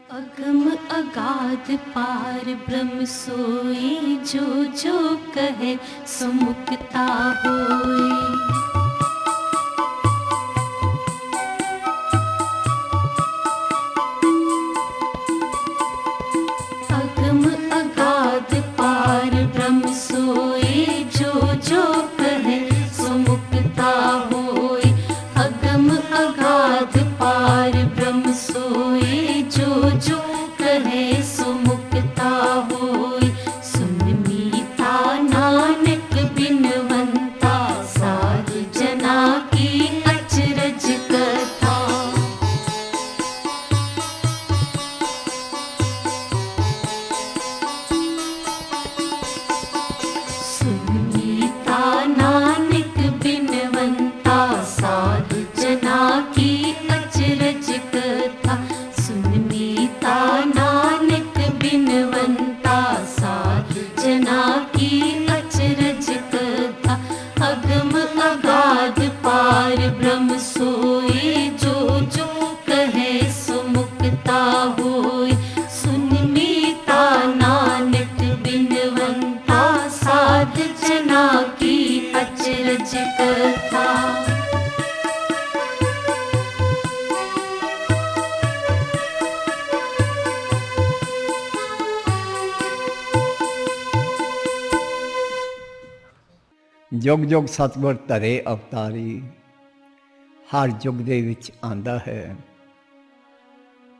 अगम अगाध पार ब्रह्म सोई, जो जो कहे सो मुक्ता होई। अगम अगाध पार ब्रह्म सोई, जो जो कहे सो मुक्ता होई। अगम अगाध पार ब्रह्म सोई, जो जो कहे सो मुक्ता होई। सुन मीता नानक बिनवंता, साधु जना की अचरज कथा। सुनीता नानक बिनवंता, साधु जना की अचरज कथा। सुनीता नानक बिनवंता, साधु जना की अचरज कथा। अगम अगाध पार ब्रह्म सोई, जो जो कहे सो मुक्ता होई। सुन मीता नानक बिनवंता, साधु जना की अचरज कथा। जुग जुग सतगुर धरे अवतारी, हर जुग दे विच आंदा है।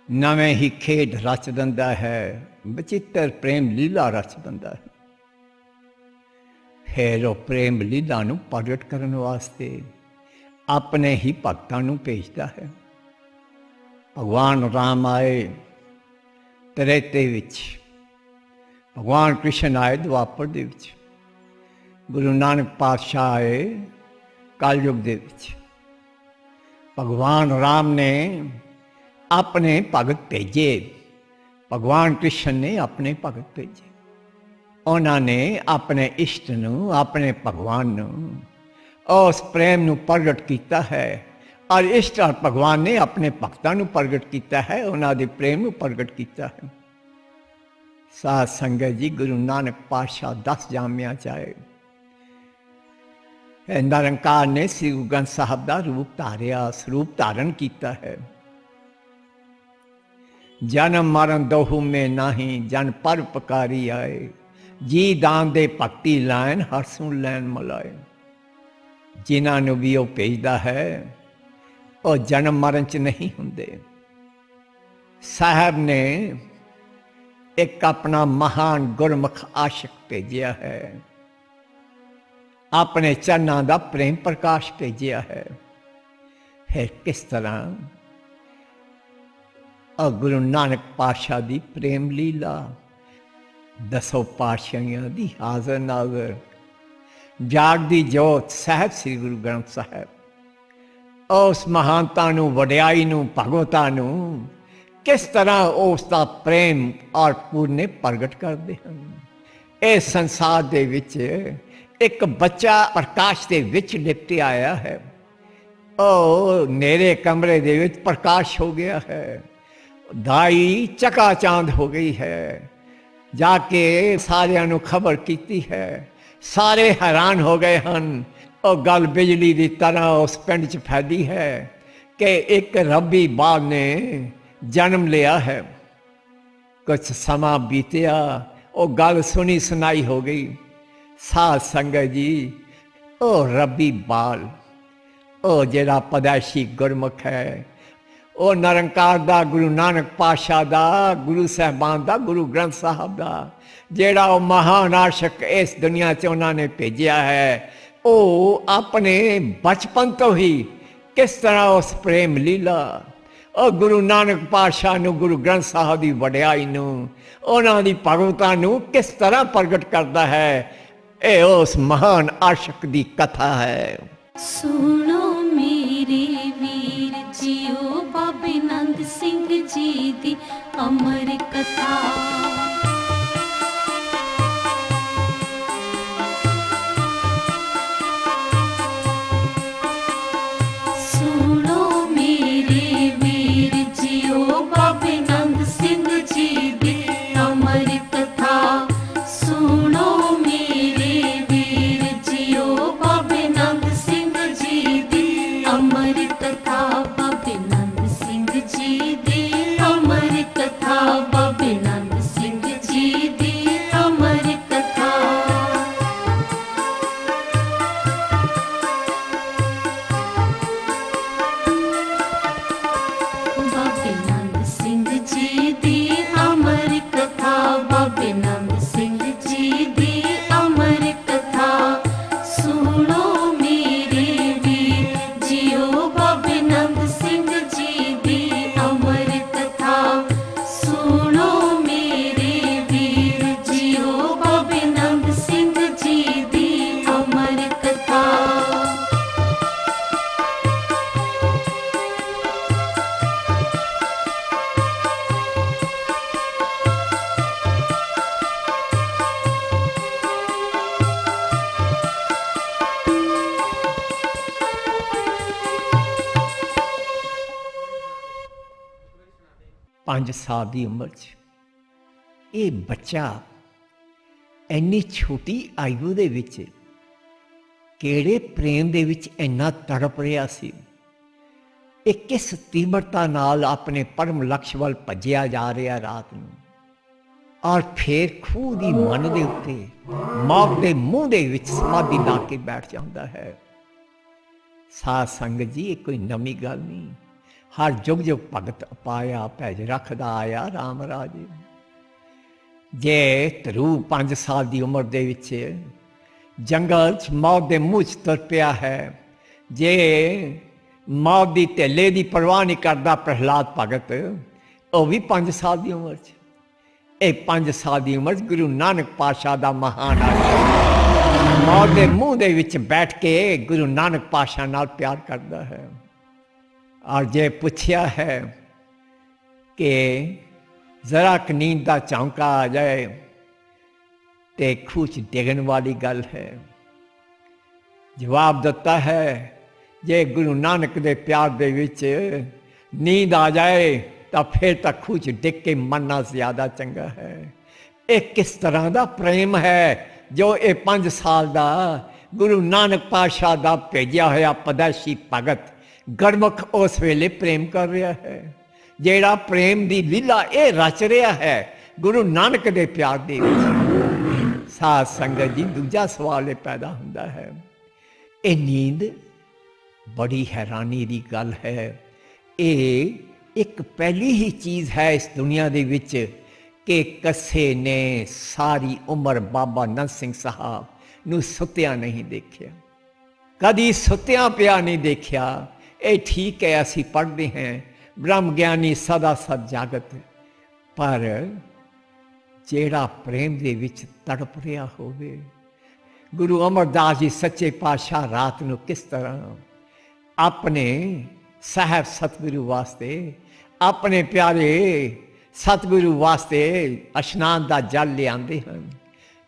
नवें ही खेड रच दिंदा है, बचित्र प्रेम लीला रच दिंदा है। फिर वो प्रेम लीला नूं प्रगट करन वास्ते अपने ही भगतां नूं भेजदा है। भगवान राम आए त्रेते विच, भगवान कृष्ण आए द्वापर दे विच, गुरु नानक पातशाह आए कलयुग दे विच। भगवान राम ने अपने भगत भेजे, भगवान कृष्ण ने अपने भगत भेजे। उन्होंने अपने इष्ट नूं, अपने भगवान नूं उस प्रेम नूं प्रगट किया है, और इष्ट और भगवान ने अपने भगतां नूं प्रगट किया है, उन्हों दे प्रेम नूं प्रगट किया है। साध संगत जी, गुरु नानक पातशाह 10 जामिया च आए। निरंकार ने श्री गुरु ग्रंथ साहब का रूप धारिया, स्वरूप धारण किया है। जन्म मरण दोहू में नाही, जन पर पकारी आए। जी दान दे भक्ति लैन, हरसू लैन मलाए। जिन्होंने भी वह भेजता है, वह जन्म मरण च नहीं होंदे। साहब ने एक अपना महान गुरमुख आशिक भेजिया है, अपने चरणों का प्रेम प्रकाश भेजिया है। फिर किस तरह और गुरु नानक पातशाह की प्रेम लीला, 10 पातशाहियों की हाजर नागर, जागदी जोत साहब श्री गुरु ग्रंथ साहब, उस महानता नूं, वडियाई नूं, भगवता नूं किस तरह उसका प्रेम और पूरने प्रगट करते हैं। इस संसार दे विच एक बच्चा प्रकाश के विच लिपटे आया है। ओ नेरे कमरे दे विच प्रकाश हो गया है। दाई चकाचांद हो गई है। जाके सारियां नूं खबर की है, सारे हैरान हो गए हैं। और गल बिजली की तरह उस पिंड च फैली है कि एक रब्बी बाल ने जन्म लिया है। कुछ समा बीतिया, वो गल सुनी सुनाई हो गई। साध संगत जी, ओ रब्बी बाल, ओ जेड़ा पदैशी गुरमुख है, ओ निरंकार दा, गुरु नानक पातशाह दा, गुरु साहबान दा, गुरु ग्रंथ साहब दा, जेड़ा वो महान आशिक इस दुनिया च उन्होंने भेजा है, वो अपने बचपन तो ही किस तरह उस प्रेम लीला और गुरु नानक पातशाह नूं, गुरु ग्रंथ साहब की वडियाई नूं, उन्हां दी भगवता नूं किस तरह प्रगट करता है। ये उस महान आशिक की कथा है। सुनो मेरे वीर जियो, बाबे नंद सिंह जी दी अमर कथा। सुनो मेरे वीर जियो, बाबे नंद सिंह 5 ਸਾਲ ਦੀ ਉਮਰ 'ਚ ਇਹ ਬੱਚਾ ਇੰਨੀ ਛੋਟੀ ਆਯੂ ਦੇ ਵਿੱਚ ਕਿਹੜੇ ਪ੍ਰੇਮ ਦੇ ਵਿੱਚ ਇੰਨਾ ਤੜਪ ਰਿਹਾ ਸੀ। ਇਹ ਕਿਸ ਤੀਬਰਤਾ ਨਾਲ ਆਪਣੇ ਪਰਮ ਲਕਸ਼ ਵੱਲ ਭੱਜਿਆ ਜਾ ਰਿਹਾ ਰਾਤ ਨੂੰ, ਔਰ ਫਿਰ ਖੂਹ ਦੀ ਮਨ ਦੇ ਉੱਤੇ ਮੌਤ ਦੇ ਮੂੰਹ ਦੇ ਵਿੱਚ ਸਮਾਧੀ ਲਾ ਕੇ ਬੈਠ ਜਾਂਦਾ ਹੈ। ਸਾਧ ਸੰਗਤ ਜੀ, ਇਹ ਕੋਈ ਨਵੀਂ ਗੱਲ ਨਹੀਂ। ਹਰ ਜੁਗ ਜੁਗ ਭਗਤ ਪਾਇਆ ਭਜ ਰੱਖਦਾ ਆਇਆ ਰਾਮ ਰਾਜੇ। ਜੇ ਧਰੂ 5 ਸਾਲ ਦੀ ਉਮਰ ਦੇ ਵਿੱਚ ਜੰਗਲ 'ਚ ਮੌਤ ਦੇ ਮੂੰਹ 'ਚ ਤੁਰ ਪਿਆ ਹੈ, ਜੇ ਮੌਤ ਦੀ ਢੇਲੇ ਦੀ ਪਰਵਾਹ ਨਹੀਂ ਕਰਦਾ ਪ੍ਰਹਿਲਾਦ ਭਗਤ, ਉਹ ਵੀ 5 ਸਾਲ ਦੀ ਉਮਰ 'ਚ, ਇਹ 5 ਸਾਲ ਦੀ ਉਮਰ 'ਚ ਗੁਰੂ ਨਾਨਕ ਪਾਤਸ਼ਾਹ ਦਾ ਮਹਾਨ ਆਦਮੀ ਮੌਤ ਦੇ ਮੂੰਹ ਦੇ ਵਿੱਚ ਬੈਠ ਕੇ ਗੁਰੂ ਨਾਨਕ ਪਾਤਸ਼ਾਹ ਨਾਲ ਪਿਆਰ ਕਰਦਾ ਹੈ। ਔਰ ਜੇ ਪੁੱਛਿਆ ਹੈ ਕਿ ਜ਼ਰਾ ਕੁ ਨੀਂਦ ਦਾ ਝੌਂਕਾ ਆ ਜਾਏ ਤੇ ਖੂਹ 'ਚ ਡਿੱਗਣ ਵਾਲੀ ਗੱਲ ਹੈ। ਜਵਾਬ ਦਿੱਤਾ ਹੈ, ਜੇ ਗੁਰੂ ਨਾਨਕ ਦੇ ਪਿਆਰ ਦੇ ਵਿੱਚ ਨੀਂਦ ਆ ਜਾਏ ਤਾਂ ਫਿਰ ਤਾਂ ਖੂਹ 'ਚ ਡਿੱਗ ਕੇ ਮਰਨਾ ਜ਼ਿਆਦਾ ਚੰਗਾ ਹੈ। ਇਹ ਕਿਸ ਤਰ੍ਹਾਂ ਦਾ ਪ੍ਰੇਮ ਹੈ ਜੋ ਇਹ 5 ਸਾਲ ਦਾ ਗੁਰੂ ਨਾਨਕ ਪਾਤਸ਼ਾਹ ਦਾ ਭੇਜਿਆ ਹੋਇਆ ਪਦੈਸ਼ੀ ਭਗਤ ਗੁਰਮੁਖ ਉਸ ਵੇਲੇ ਪ੍ਰੇਮ ਕਰ ਰਿਹਾ ਹੈ। ਜਿਹੜਾ ਪ੍ਰੇਮ ਦੀ ਲੀਲਾ ਇਹ ਰਚ ਰਿਹਾ ਹੈ ਗੁਰੂ ਨਾਨਕ ਦੇ ਪਿਆਰ ਦੇ ਵਿੱਚ। ਸਾਧ ਸੰਗਤ ਜੀ, ਦੂਜਾ ਸਵਾਲ ਇਹ ਪੈਦਾ ਹੁੰਦਾ ਹੈ, ਇਹ ਨੀਂਦ ਬੜੀ ਹੈਰਾਨੀ ਦੀ ਗੱਲ ਹੈ। ਇਹ ਇੱਕ ਪਹਿਲੀ ਹੀ ਚੀਜ਼ ਹੈ ਇਸ ਦੁਨੀਆ ਦੇ ਵਿੱਚ ਕਿ ਕਿਸੇ ਨੇ ਸਾਰੀ ਉਮਰ ਬਾਬਾ ਨੰਦ ਸਿੰਘ ਸਾਹਿਬ ਨੂੰ ਸੁੱਤਿਆਂ ਨਹੀਂ ਦੇਖਿਆ, ਕਦੀ ਸੁੱਤਿਆਂ ਪਿਆ ਨਹੀਂ ਦੇਖਿਆ। ਇਹ ਠੀਕ ਹੈ, ਅਸੀਂ ਪੜ੍ਹਦੇ ਹਾਂ ਬ੍ਰਹਮ ਗਿਆਨੀ ਸਦਾ ਸਦ ਜਾਗਤ, ਪਰ ਜਿਹੜਾ ਪ੍ਰੇਮ ਦੇ ਵਿੱਚ ਤੜਪ ਰਿਹਾ ਹੋਵੇ। ਗੁਰੂ ਅਮਰਦਾਸ ਜੀ ਸੱਚੇ ਪਾਤਸ਼ਾਹ ਰਾਤ ਨੂੰ ਕਿਸ ਤਰ੍ਹਾਂ ਆਪਣੇ ਸਾਹਿਬ ਸਤਿਗੁਰੂ ਵਾਸਤੇ, ਆਪਣੇ ਪਿਆਰੇ ਸਤਿਗੁਰੂ ਵਾਸਤੇ ਇਸ਼ਨਾਨ ਦਾ ਜਲ ਲਿਆਉਂਦੇ ਹਨ।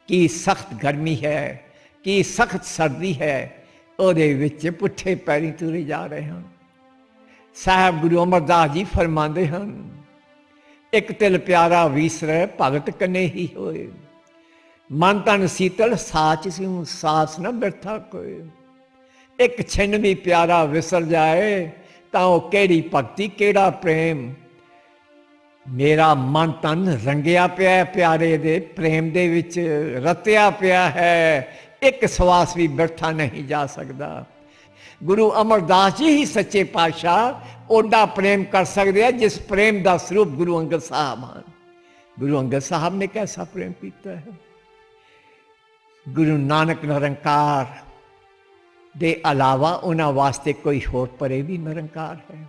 ਕੀ ਸਖਤ ਗਰਮੀ ਹੈ, ਕੀ ਸਖਤ ਸਰਦੀ ਹੈ, ਉਹਦੇ ਵਿੱਚ ਪੁੱਠੇ ਪੈਰੀਂ ਤੁਰੇ ਜਾ ਰਹੇ ਹਨ। ਸਾਹਿਬ ਗੁਰੂ ਅਮਰਦਾਸ ਜੀ ਫਰਮਾਉਂਦੇ ਹਨ, ਇੱਕ ਤਿਲ ਪਿਆਰਾ ਵੀਸਰੈ ਭਗਤ ਕਨੇਹੀ ਹੋਏ, ਮਨ ਤਨ ਸੀਤਲ ਸਾਚ ਸਿਉ ਸਾਸ ਨ ਬਿਰਥਾ ਕੋਏ। ਇੱਕ ਛਿਨ ਵੀ ਪਿਆਰਾ ਵਿਸਰ ਜਾਏ ਤਾਂ ਉਹ ਕਿਹੜੀ ਭਗਤੀ, ਕਿਹੜਾ ਪ੍ਰੇਮ। ਮੇਰਾ ਮਨ ਤਨ ਰੰਗਿਆ ਪਿਆ ਪਿਆਰੇ ਦੇ ਪ੍ਰੇਮ ਦੇ ਵਿੱਚ, ਰਤਿਆ ਪਿਆ ਹੈ, ਇੱਕ ਸਵਾਸ ਵੀ ਬਿਰਥਾ ਨਹੀਂ ਜਾ ਸਕਦਾ। ਗੁਰੂ ਅਮਰਦਾਸ ਜੀ ਹੀ ਸੱਚੇ ਪਾਤਸ਼ਾਹ ਉਹਦਾ ਪ੍ਰੇਮ ਕਰ ਸਕਦੇ ਆ ਜਿਸ ਪ੍ਰੇਮ ਦਾ ਸਰੂਪ ਗੁਰੂ ਅੰਗਦ ਸਾਹਿਬ ਹਨ। ਗੁਰੂ ਅੰਗਦ ਸਾਹਿਬ ਨੇ ਕੈਸਾ ਪ੍ਰੇਮ ਕੀਤਾ ਹੈ। ਗੁਰੂ ਨਾਨਕ ਨਿਰੰਕਾਰ ਦੇ ਇਲਾਵਾ ਉਹਨਾਂ ਵਾਸਤੇ ਕੋਈ ਹੋਰ ਪਰੇ ਵੀ ਨਿਰੰਕਾਰ ਹੈ।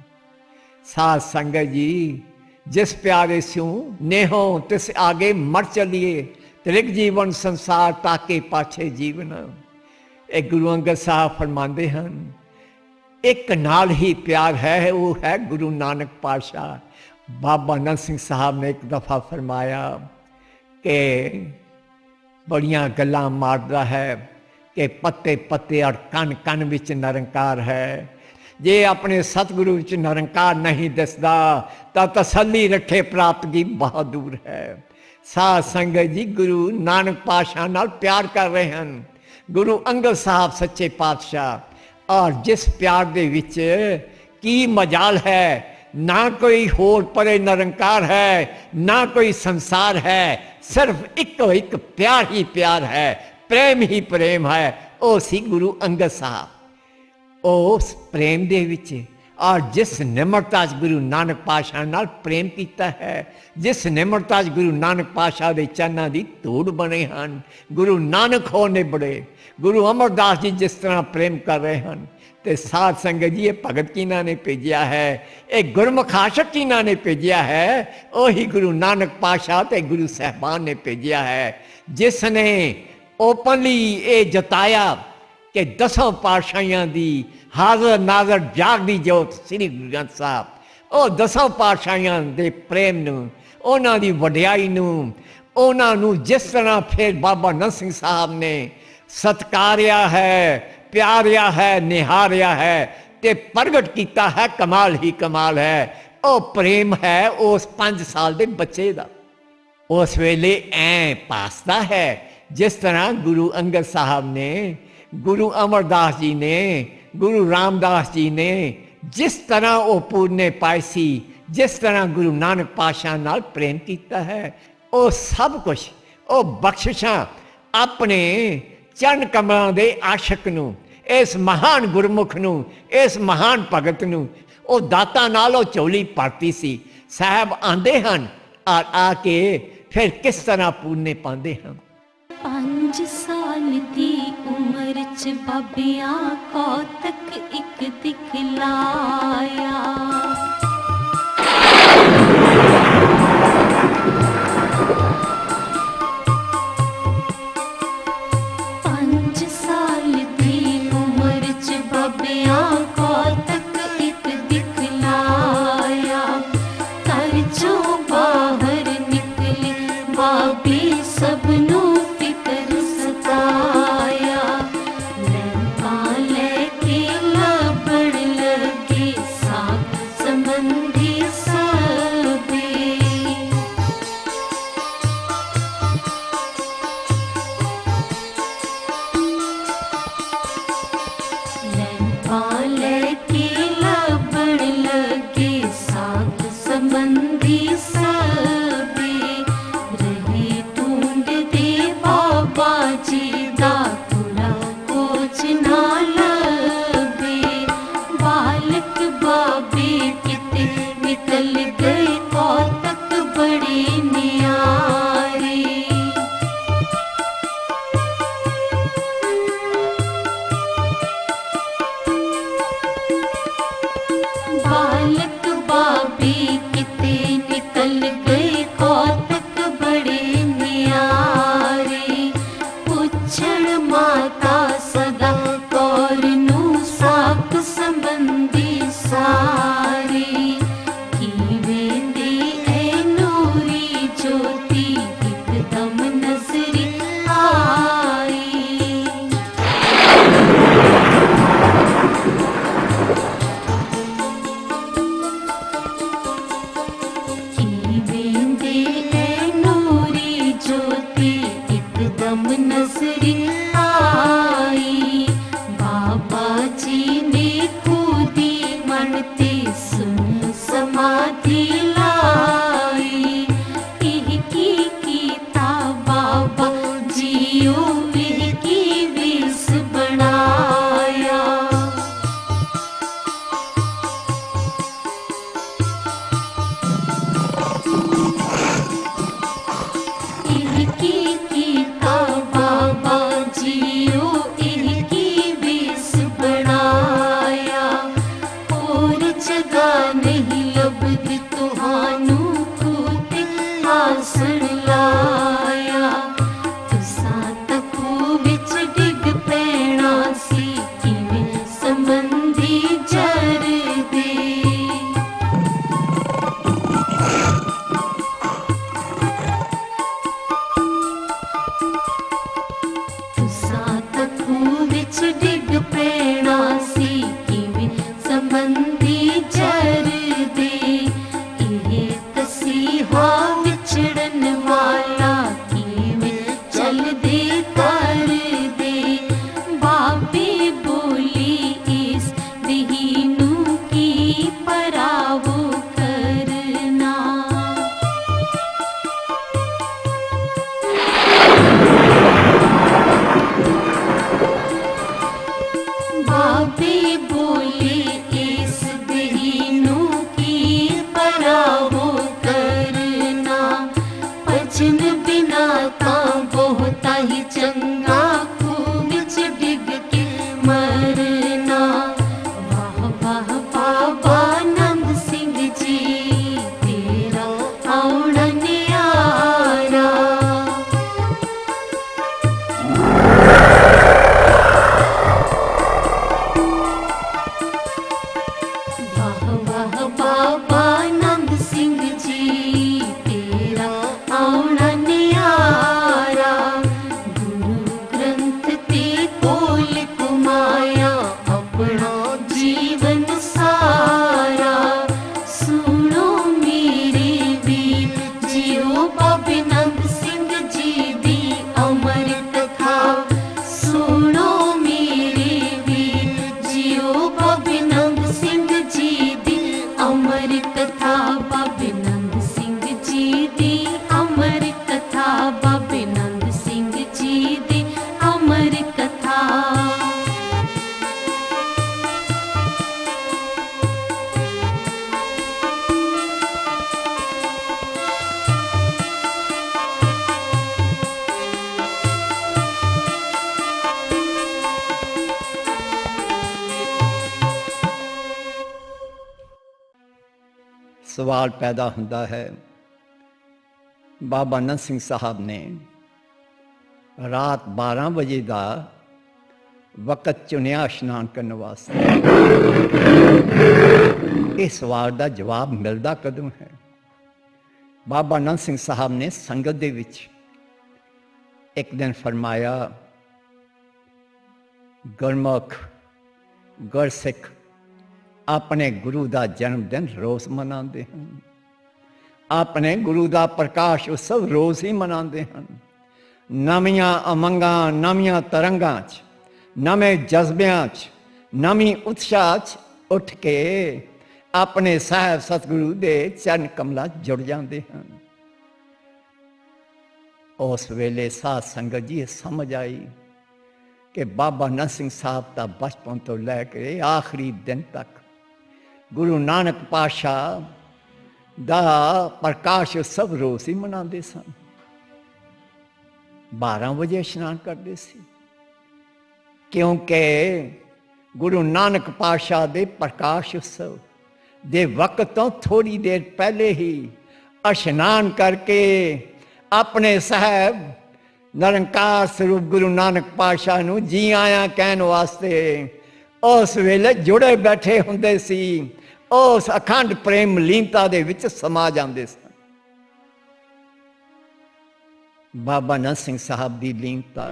ਸਾਧ ਸੰਗਤ ਜੀ, ਜਿਸ ਪਿਆਰੇ ਸਿਉ ਨੇਹੋ ਤਿਸ ਆਗੇ ਮਰ ਚਲੀਏ, ਤ੍ਰਿਗ ਜੀਵਨ ਸੰਸਾਰ ਤਾਕੇ ਪਾਛੇ ਜੀਵਨ। ਇਹ ਗੁਰੂ ਅੰਗਦ ਸਾਹਿਬ ਫਰਮਾਉਂਦੇ ਹਨ, ਇੱਕ ਨਾਲ ਹੀ ਪਿਆਰ ਹੈ, ਉਹ ਹੈ ਗੁਰੂ ਨਾਨਕ ਪਾਤਸ਼ਾਹ। ਬਾਬਾ ਨੰਦ ਸਿੰਘ ਸਾਹਿਬ ਨੇ ਇੱਕ ਦਫਾ ਫਰਮਾਇਆ ਕਿ ਬੜੀਆਂ ਗੱਲਾਂ ਮਾਰਦਾ ਹੈ ਕਿ ਪੱਤੇ ਪੱਤੇ ਔਰ ਕਣ ਕਣ ਵਿੱਚ ਨਿਰੰਕਾਰ ਹੈ। ਜੇ ਆਪਣੇ ਸਤਿਗੁਰੂ ਵਿੱਚ ਨਿਰੰਕਾਰ ਨਹੀਂ ਦਿਸਦਾ ਤਾਂ ਤਸੱਲੀ ਰੱਖੇ ਪ੍ਰਾਪਤਗੀ ਬਹੁਤ ਦੂਰ ਹੈ। ਸਾਧ ਸੰਗਤ ਜੀ, ਗੁਰੂ ਨਾਨਕ ਪਾਤਸ਼ਾਹ ਨਾਲ ਪਿਆਰ ਕਰ ਰਹੇ ਹਨ ਗੁਰੂ ਅੰਗਦ ਸਾਹਿਬ ਸੱਚੇ ਪਾਤਸ਼ਾਹ, ਔਰ ਜਿਸ ਪਿਆਰ ਦੇ ਵਿੱਚ ਕੀ ਮਜਾਲ ਹੈ, ਨਾ ਕੋਈ ਹੋਰ ਪਰੇ ਨਿਰੰਕਾਰ ਹੈ, ਨਾ ਕੋਈ ਸੰਸਾਰ ਹੈ, ਸਿਰਫ ਇੱਕੋ ਇੱਕ ਪਿਆਰ ਹੀ ਪਿਆਰ ਹੈ, ਪ੍ਰੇਮ ਹੀ ਪ੍ਰੇਮ ਹੈ। ਉਹ ਸੀ ਗੁਰੂ ਅੰਗਦ ਸਾਹਿਬ। ਉਸ ਪ੍ਰੇਮ ਦੇ ਵਿੱਚ ਔਰ ਜਿਸ ਨਿਮਰਤਾ 'ਚ ਗੁਰੂ ਨਾਨਕ ਪਾਤਸ਼ਾਹ ਨਾਲ ਪ੍ਰੇਮ ਕੀਤਾ ਹੈ, ਜਿਸ ਨਿਮਰਤਾ 'ਚ ਗੁਰੂ ਨਾਨਕ ਪਾਤਸ਼ਾਹ ਦੇ ਚਰਨਾਂ ਦੀ ਧੂੜ ਬਣੇ ਹਨ, ਗੁਰੂ ਨਾਨਕ ਹੋ ਨਿਬੜੇ। ਗੁਰੂ ਅਮਰਦਾਸ ਜੀ ਜਿਸ ਤਰ੍ਹਾਂ ਪ੍ਰੇਮ ਕਰ ਰਹੇ ਹਨ, ਤੇ ਸਾਧ ਸੰਗਤ ਜੀ, ਇਹ ਭਗਤ ਕਿਹਨਾਂ ਨੇ ਭੇਜਿਆ ਹੈ, ਇਹ ਗੁਰਮੁਖ ਆਸ਼ਕ ਕਿਹਨਾਂ ਨੇ ਭੇਜਿਆ ਹੈ, ਉਹੀ ਗੁਰੂ ਨਾਨਕ ਪਾਤਸ਼ਾਹ ਤੇ ਗੁਰੂ ਸਾਹਿਬਾਨ ਨੇ ਭੇਜਿਆ ਹੈ, ਜਿਸ ਨੇ ਓਪਨਲੀ ਇਹ ਜਤਾਇਆ ਕਿ 10 ਪਾਤਸ਼ਾਹੀਆਂ ਦੀ ਹਾਜ਼ਰ ਨਾਜ਼ਰ ਜਾਗਦੀ ਜੋਤ ਸ੍ਰੀ ਗੁਰੂ ਗ੍ਰੰਥ ਸਾਹਿਬ, ਉਹ 10 ਪਾਤਸ਼ਾਹੀਆਂ ਦੇ ਪ੍ਰੇਮ ਨੂੰ, ਉਹਨਾਂ ਦੀ ਵਡਿਆਈ ਨੂੰ, ਉਹਨਾਂ ਨੂੰ ਜਿਸ ਤਰ੍ਹਾਂ ਫਿਰ ਬਾਬਾ ਨੰਦ ਸਿੰਘ ਸਾਹਿਬ ਨੇ ਸਤਕਾਰਿਆ ਹੈ, ਪਿਆਰਿਆ ਹੈ, ਨਿਹਾਰਿਆ ਹੈ ਤੇ ਪ੍ਰਗਟ ਕੀਤਾ ਹੈ, ਕਮਾਲ ਹੀ ਕਮਾਲ ਹੈ। ਉਹ ਪ੍ਰੇਮ ਹੈ ਉਸ 5 ਸਾਲ ਦੇ ਬੱਚੇ ਦਾ। ਉਸ ਵੇਲੇ ਐ ਪਾਸਦਾ ਹੈ ਜਿਸ ਤਰ੍ਹਾਂ ਗੁਰੂ ਅੰਗਦ ਸਾਹਿਬ ਨੇ, ਗੁਰੂ ਅਮਰਦਾਸ ਜੀ ਨੇ, ਗੁਰੂ ਰਾਮਦਾਸ ਜੀ ਨੇ जिस तरह वो पूरने पाए सी, जिस तरह गुरु नानक पातशाह नाल प्रेम किया है, वो सब कुछ वो बख्शिशां अपने चरण कमलों के आशक नूं, इस महान गुरमुख नूं, इस महान भगत नूं वो दाता नाल झोली भरती सी। साहब आंदे हन और आके फिर किस तरह पूरने पाते हैं। 5 साल दी उम्र च बाबियां कौतक एक दिखलाया। 5 साल दी उम्र च बाबियां कौतक एक दिखलाया। घर चों बाहर निकले बाबे सबनों सवाल पैदा होता है, बाबा नंद सिंह साहब ने रात 12 बजे का वक़्त चुनिया इशनान करने वास्ते। इस सवाल का जवाब मिलता कदों है? बाबा नंद सिंह साहब ने संगत दे विच एक दिन फरमाया, गुरमुख गुरसिख अपने गुरु का जन्मदिन रोज़ मनाते हैं, अपने गुरु का प्रकाश उत्सव रोज़ ही मनाते हैं। नवियां उमंगां नवियां तरंगां च, नवे जज्बियां च, नवी उत्साह च उठ के अपने साहब सतगुरु के चरण कमलों जुड़ जाते हैं। उस वेले साध संगत जी समझ आई कि बाबा नंद सिंह साहब का बचपन तो लैके आखिरी दिन तक गुरु नानक पातशाह दा प्रकाश उत्सव रोज़ ही मनाते सन। 12 बजे इशनान करते सी, क्योंकि गुरु नानक पातशाह दे प्रकाश उत्सव दे वक्त तो थोड़ी देर पहले ही इशनान करके अपने साहब निरंकार स्वरूप गुरु नानक पातशाह नूं जी आया कहने वास्ते उस वेले जुड़े बैठे हुंदे सी, उस अखंड प्रेम लीनता दे विच समा जांदे सन। बाबा नंद सिंह साहब की लीनता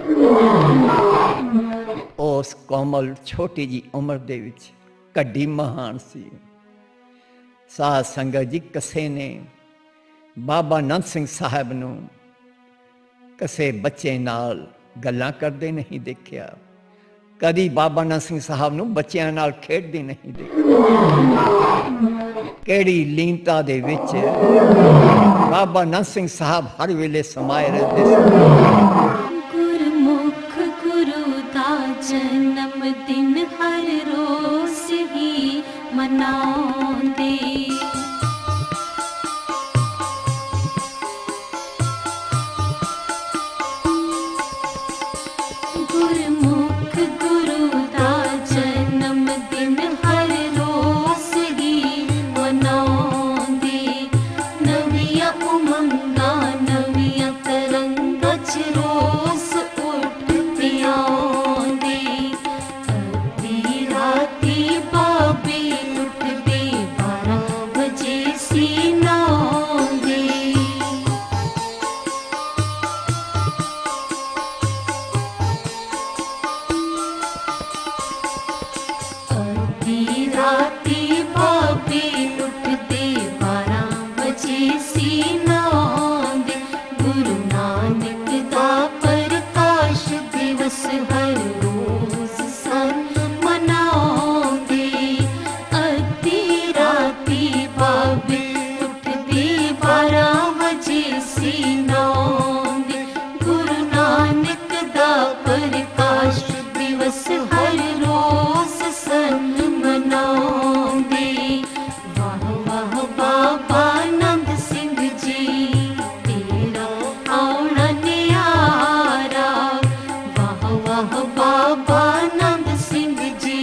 उस कोमल छोटी जी उम्र दे विच कड्डी महान सी। साध संगत जी कसे ने बाबा नंद सिंह साहब नूं कसे बच्चे नाल गल्लां करदे नहीं देखिया, कदी बाबा नंद सिंह साहब नूं बच्चियां नाल खेडदे नहीं देखिया। केड़ी लीनता दे विच बाबा नंद सिंह साहब हर वेले समाये रहंदे सन। गुरमुख गुरु दा जन्म दिन हर रोज ही मनाउंदे। गुरमुख गुरु दा जन्म दिन हर रोज ही मनाउंदे। नवियां उमंगां नवियां तरंगां च रोज़ उठदे आउंदे। अद्धी राती बाबे उठदे 12 बजे सी नहाउंदे। अद्धी राती बाबे उठदे 12 बजे सी नहाउंदे। गुरु नानक दा प्रकाश दिवस हर रोज सन मनाउंदे। अद्धी राती बाबे उठदे 12 बजे सी नहाउंदे। गुरु नानक दा प्रकाश दिवस हर रोज सन मनाउंदे। वाह वाह बाबा नंद सिंह जी तेरा आउणा न्यारा। वाह वाह बाबा नंद सिंह जी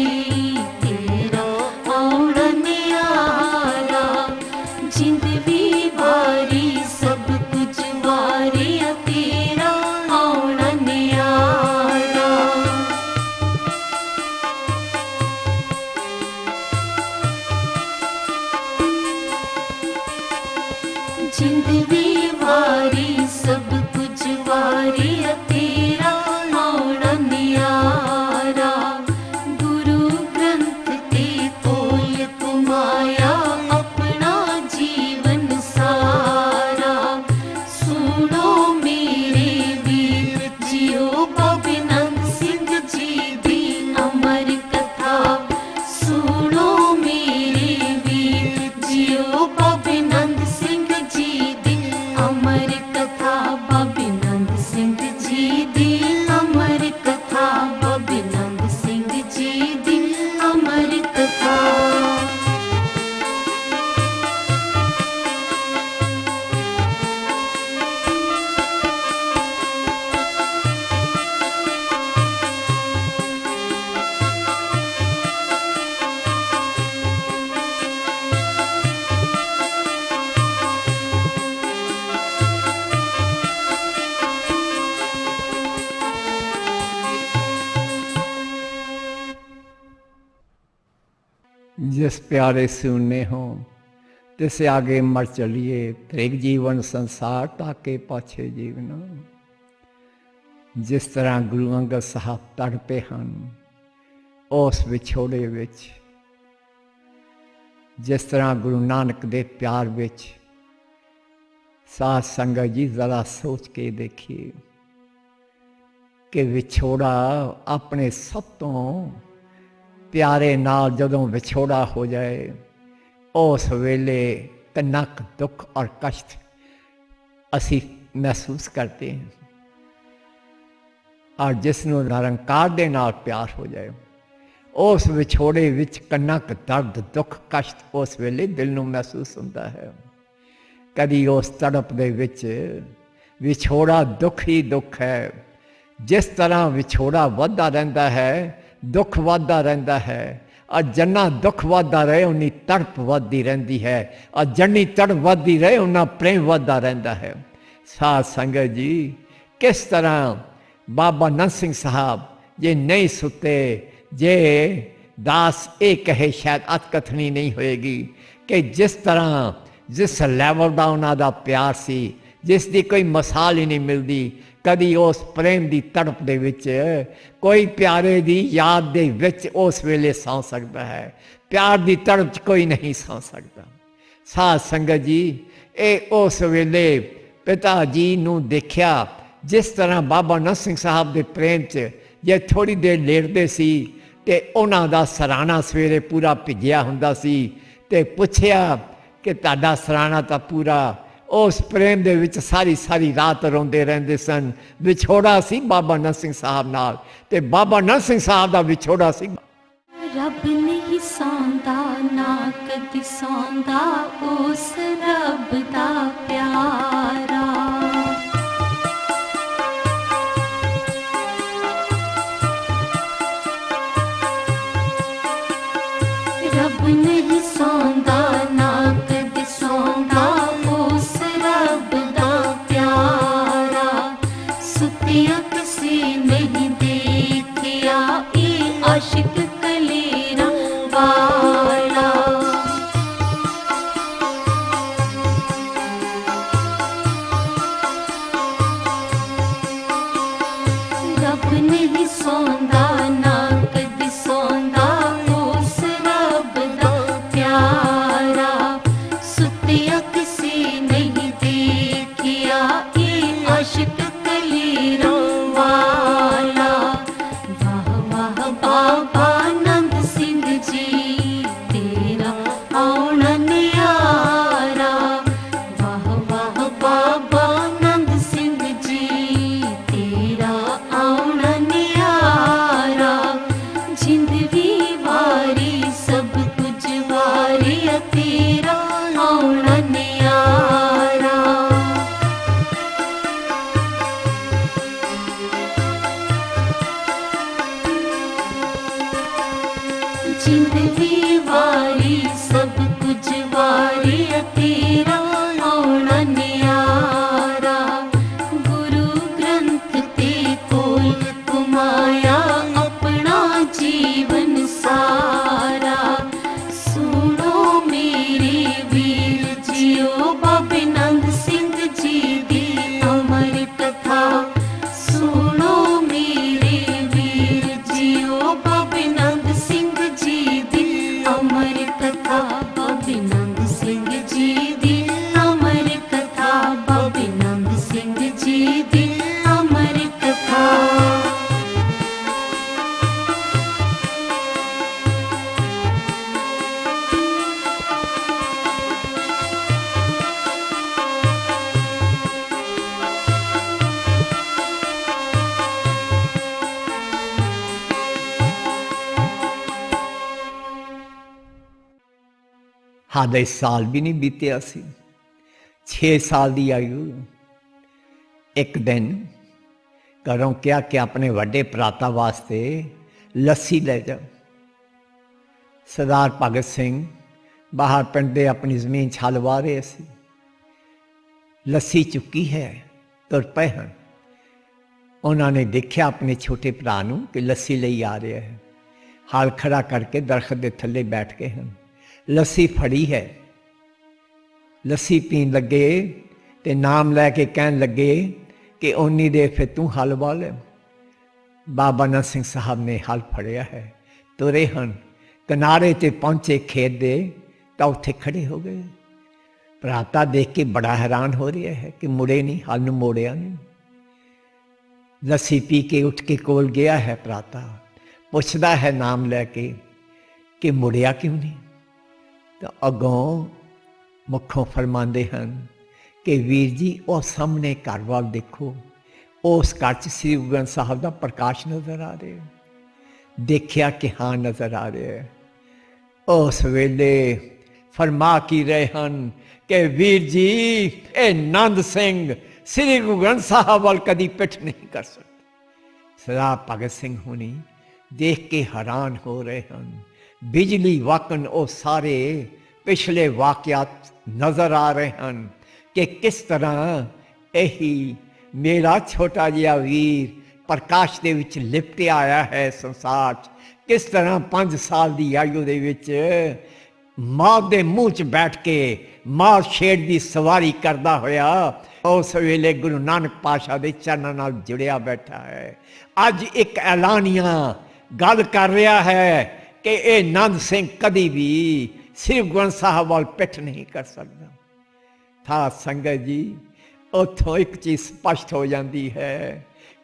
तेरा आउणा न्यारा। जिंद भी वारी सब कुछ वारी तेरा आउणा न्यारा। जिंद भी वारी सब कुछ वारी तेरा आउणा न्यारा। गुरु ग्रंथ ते तोल कुमाया अपना जीवन सारा। सुनो मेरे वीर जियो बाबे नंद सिंह जी दी अमर कथा। सुनो मेरे वीर जियो बाबे नंद सिंह जी दी अमर कथा। बाबे नंद सिंह जी जिस प्यारे सुनने हो तिसे आगे मर चलिए, त्रिग जीवन संसार ताके पाछे जीवना। जिस तरह गुरु अंगद साहब तड़पे हैं उस विछोड़े विच, जिस तरह गुरु नानक दे प्यार विच, साध संगत जी जरा सोच के देखिए कि विछोड़ा अपने सब तो प्यारे नाल जदों विछोड़ा हो जाए उस वेले कितना दुख और कष्ट असी महसूस करते हैं, और जिसनों निरंकार दे नाल प्यार हो जाए उस विछोड़े विच कितना दर्द दुख कष्ट उस वेले दिल नूं महसूस होता है। कदी उस तड़प दे विच विछोड़ा दुख ही दुख है। जिस तरह विछोड़ा वधदा रहिंदा है दुख वधदा रहिंदा है, और जन्ना दुख वधदा रहे उन्नी तड़प वधदी रहिंदी है, और जन्नी तड़प वधदी रहे उन्ना प्रेम वधदा रहिंदा है। साध संगत जी किस तरह बाबा नंद सिंह साहब जे नहीं सुते, जे दास ये कहे शायद अतकथनी नहीं होएगी कि जिस तरह जिस लैवल का उन्हों का प्यार सी, जिसकी कोई मिसाल ही नहीं मिलती, कदी उस प्रेम की तड़प दे विच कोई प्यारे की याद दे विच उस वेले सौ सकता है, प्यार की तड़प च कोई नहीं सौ सकता। साध संगत जी ये उस वेले पिता जी नूं देखिया, जिस तरह बाबा नंद सिंह साहब के प्रेम च जे थोड़ी देर लेटते सी ते उन्हां दा सराहना सवेरे पूरा भिजिया हुंदा सी, ते पुछया कि तुहाडा सराहना तो पूरा, उस प्रेम दे विच सारी सारी रात रोंदे रहंदे सन। विछोड़ा सी बाबा नंद सिंह साहब नाल, ते बाबा नंद सिंह साहब दा विछोड़ा सी। रब नहीं सौंदा ना कदी सौंदा उस रब दा प्यारा। रब नहीं सौंदा ना कदी सौंदा उस रब दा प्यारा। सुतिया किसी नहीं देखिया ये आशिक कलेरा वाला। रब नहीं सौंदा ना कदी सौंदा उस रब दा प्यारा। सुतिया किसी नहीं देखिया ये आशिक कलेरा वाला। वाह वाह बाबा नंद सिंह जी तेरा आउणा न्यारा। वाह वाह बाबा नंद सिंह जी तेरा आउणा न्यारा। जिंद भी वारी सब कुछ वारी तेरा आउणा न्यारा। जिंदगी वारी सब कुछ वारी तेरा आउणा न्यारा। गुरु ग्रंथ ते कोल कुमाया अपना जीवन सारा। सुनो मेरे वीर जियो बाबे नंद सिंह जी दी अमर कथा। सुनो मेरे वीर जियो बाबे नंद सिंह जी दी अमर कथा। बाबे नंद सिंह जी दी अमर कथा। बाबे नंद सिंह जी दी अमर कथा। हादे साल भी नहीं बीतिया सी, 6 साल की आयु। एक दिन घरों क्या कि अपने वड्डे भराता वास्ते लस्सी ले जाओ। सरदार भगत सिंह बाहर पिंड दे अपनी जमीन छलवा रहे सी। लस्सी चुकी है, तुर पे हैं। उन्होंने देखा अपने छोटे भरा नूं कि लस्सी ले आ रहा है। हाल खड़ा करके दरख्त के थले बैठ गए हैं। लस्सी फड़ी है, लस्सी पीन लगे तो नाम लैके कहन लगे कि उन्नी देर फिर तू हल वाल। बाबा नंद सिंह साहब ने हल फड़िया है, तुरे हैं, किनारे ते पहुंचे खेत दे तो उत्थे खड़े हो गए। भराता देख के बड़ा हैरान हो रहा है कि मुड़े नहीं, हल नूं मोड़िया नहीं। लस्सी पी के उठ के कोल गया है भराता, पुछदा है नाम लैके कि मुड़िया क्यों नहीं। तो अगों मुखों फरमाते हैं कि वीर जी वो सामने घर वाल देखो, उस घर च श्री गुरु ग्रंथ साहब का प्रकाश नजर आ रहा है। देखिया कि हाँ नजर आ रहा है। उस वेले फरमा की रहे हैं कि वीर जी ए नंद सिंह श्री गुरु ग्रंथ साहब वाल कदी पिठ नहीं कर सकते। सरदार भगत सिंह होनी देख के हैरान हो रहे हैं। बिजली वाकन वो सारे पिछले वाकयात नजर आ रहे हैं कि किस तरह यही मेरा छोटा जिहा वीर प्रकाश दे विच लिपटे आया है संसार। किस तरह 5 साल की आयु दे विच मां दे मुंह च बैठ के मां शेर की सवारी करता होया उस वेले गुरु नानक पातशाह दे चरणों नाल जुड़िया बैठा है। अज एक ऐलानिया गल कर रहा है कि ये नंद सिंह कदी भी श्री गुरु ग्रंथ साहब वाल पिठ नहीं कर सकता था। संगत जी उतों एक चीज स्पष्ट हो जाती है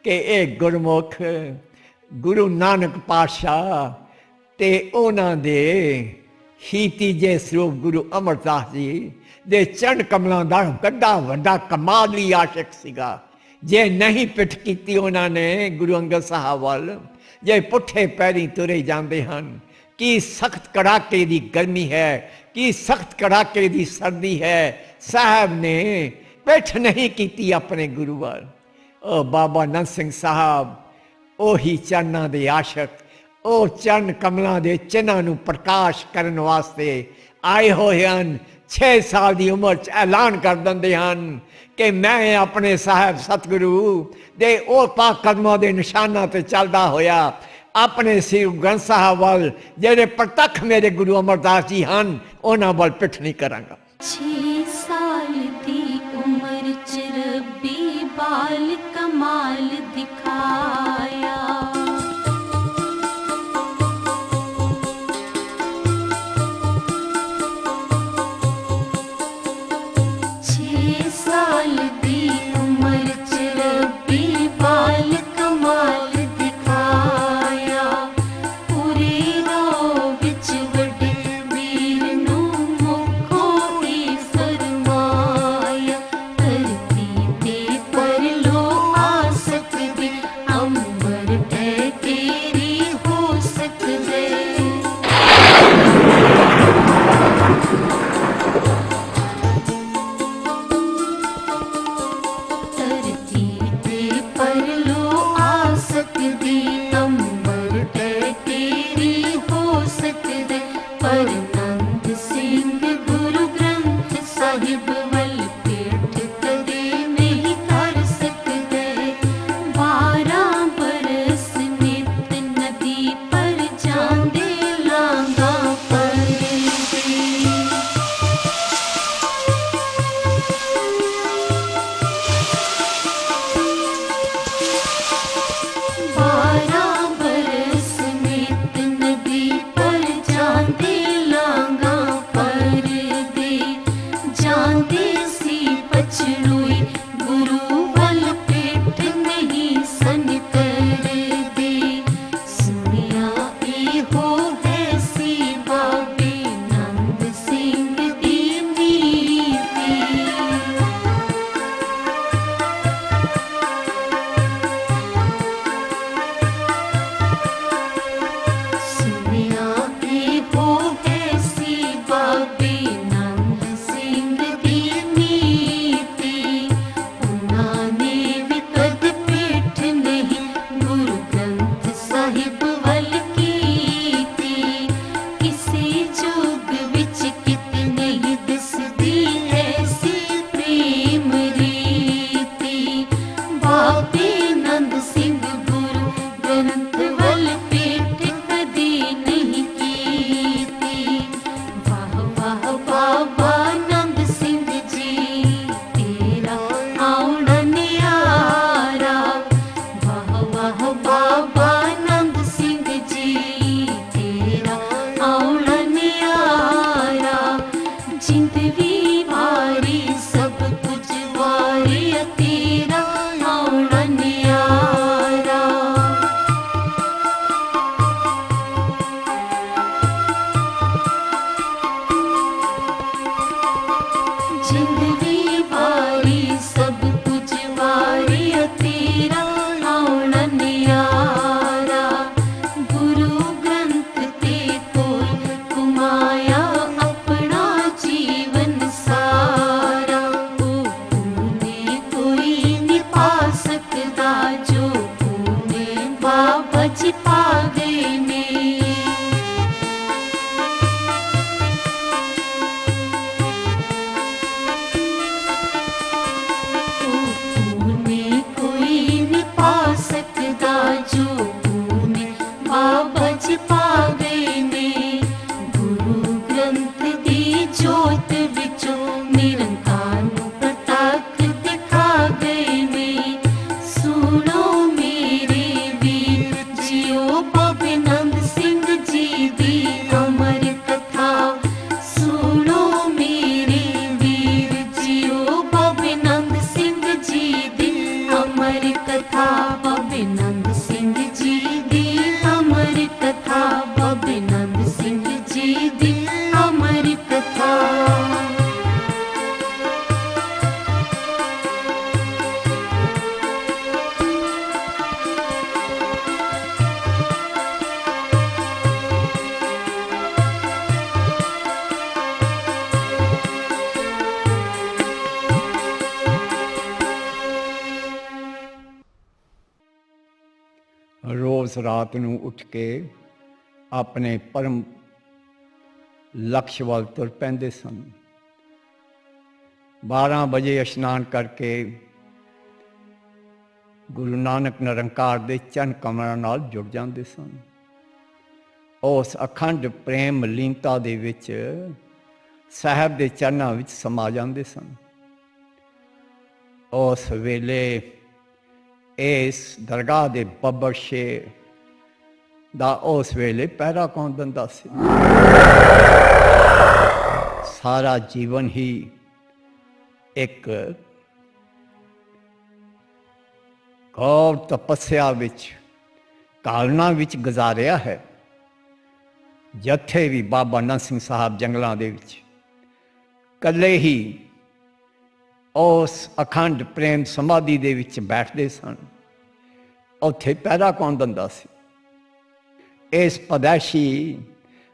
कि ये गुरमुख गुरु नानक पातशाह ते उन्हां दे ही तीजे स्वरूप गुरु अमरदास जी दे चरण कमलों का बड़ा वड्डा कमाली आशिक सीगा। जे नहीं पिठ की उन्होंने गुरु अंगद साहब वाल, जे पुठे पैरी तुरे जाते हैं। कि सख्त कड़ाके की गर्मी है, कि सख्त कड़ाके की सर्दी है, साहब ने पिठ नहीं की अपने गुरु वाल। ओ बाबा नंद सिंह साहब ओही चरणों के आशक, ओ चरण कमलों के चिन्हां नूं प्रकाश करने वास्ते आए हुए हैं। 6 साल की उम्र च ऐलान कर देंगे हैं कि मैं अपने साहब सतगुरु दे ओ पाक कदमों के निशानों से चलता होया अपने श्री गुरु ग्रंथ साहब वाल जेड़े प्रतख मेरे गुरु अमरदास जी हैं उन्हां वाल पिठ नहीं करांगा। 6 साल दी उम्र च रब्बी बाल कमाल दिखाया। 6 साल दी उम्र च रब्बी बाल कमाल दिखाया। पूरे राह विच वड्डे वीर नूं मुखों ही फरमाया। धरती ते परलो आ सकदे, अंबर ऐ तेरी हो सकदे। धरती ते परलो आ सकदी, अंबर ऐ तेरी हो सकदे। पर नंद सिंह गुरु ग्रंथ साहिब वल पिठ कदे नहीं कर सकदे। 12 बरस नित नदी पर जांदे लांगा पर बाबा जी पा गए ने। पुण्य कोई नहीं पा सकता जो पुण्य बाबा जी पा गए ने। गुरु ग्रंथ दी जोत विचों निरंकार नूं प्रताप दिखा गए ने। सुनो मेरे वीर जियो बाबे नंद सिंह जी दी अमर कथा। सुनो मेरे वीर जियो बाबे नंद सिंह जी दी अमर कथा। बाबे नंद सिंह जी दी अमर कथा। बाबे नंद सिंह जी दी अमर कथा। रोज़ रात ਨੂੰ ਉੱਠ ਕੇ ਆਪਣੇ ਪਰਮ ਲਕਸ਼ ਵੱਲ ਤੁਰ ਪੈਂਦੇ ਸਨ। 12 ਵਜੇ ਇਸ਼ਨਾਨ ਕਰਕੇ ਗੁਰੂ ਨਾਨਕ ਨਿਰੰਕਾਰ ਦੇ ਚਰਨ ਕਮਲਾਂ ਨਾਲ ਜੁੜ ਜਾਂਦੇ ਸਨ। ਉਸ ਅਖੰਡ ਪ੍ਰੇਮ ਲੀਨਤਾ ਦੇ ਵਿੱਚ ਸਾਹਿਬ ਦੇ ਚਰਨਾਂ ਵਿੱਚ ਸਮਾ ਜਾਂਦੇ ਸਨ। ਉਸ ਵੇਲੇ ਇਸ ਦਰਗਾਹ ਦੇ ਬੱਬਰ ਸ਼ੇਰ ਦਾ ਉਸ ਵੇਲੇ ਪਹਿਰਾ ਕੌਣ ਦਿੰਦਾ ਸੀ। ਸਾਰਾ ਜੀਵਨ ਹੀ ਇੱਕ ਘੋਰ ਤਪੱਸਿਆ ਵਿੱਚ ਕਾਲਨਾ ਵਿੱਚ ਗੁਜ਼ਾਰਿਆ ਹੈ। ਜਿੱਥੇ ਵੀ ਬਾਬਾ ਨੰਦ ਸਿੰਘ ਸਾਹਿਬ ਜੰਗਲਾਂ ਦੇ ਵਿੱਚ ਇਕੱਲੇ ਹੀ ਉਸ ਅਖੰਡ ਪ੍ਰੇਮ ਸਮਾਧੀ ਦੇ ਵਿੱਚ ਬੈਠਦੇ ਸਨ, ਉੱਥੇ ਪਹਿਰਾ ਕੌਣ ਦਿੰਦਾ ਸੀ। ਇਸ ਪਦੈਸ਼ੀ